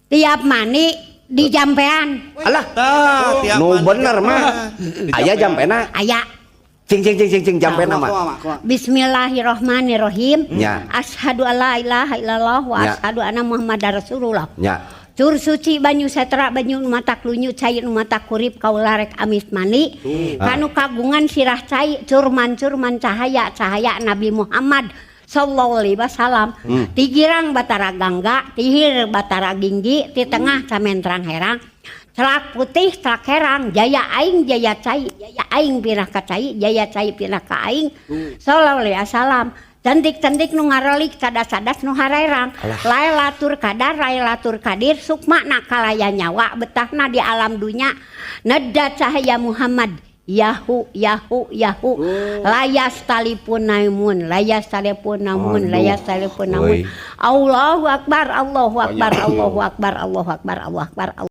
tiap mani di jampean. Alah, nu bener mah. Aya jampena. Aya. Cing jampena mah. Bismillahirrahmanirrahim. Nya. Asyhadu alla ilaha illallah wa Nya. asyhadu anna muhammadar rasulullah. Nya. Tur suci banyu setra banyu mata klunyut cai nu mata kurip kaularek amis mani. Kanu kagungan sirah cai curman cahaya Nabi Muhammad sallallahu alaihi wasallam. Tigirang batara gangga, tihir batara ginggi, ti tengah camentrang herang. Celak putih celak herang, jaya aing jaya cai, jaya aing pirah ka cai, jaya cai pirah ka aing. Sallallahu alaihi wasallam. Cantik-cantik nu ngarelik cadas-cadas nu harerang. Lae latur kadar, lae latur kadir, sukma nakalaya nyawa betahna di alam dunya. Neda cahaya Muhammad. Yahu layas talipun namun layas talipun namun Allahu akbar Allahu akbar Allahu akbar Allahu akbar Allahu akbar Allahu akbar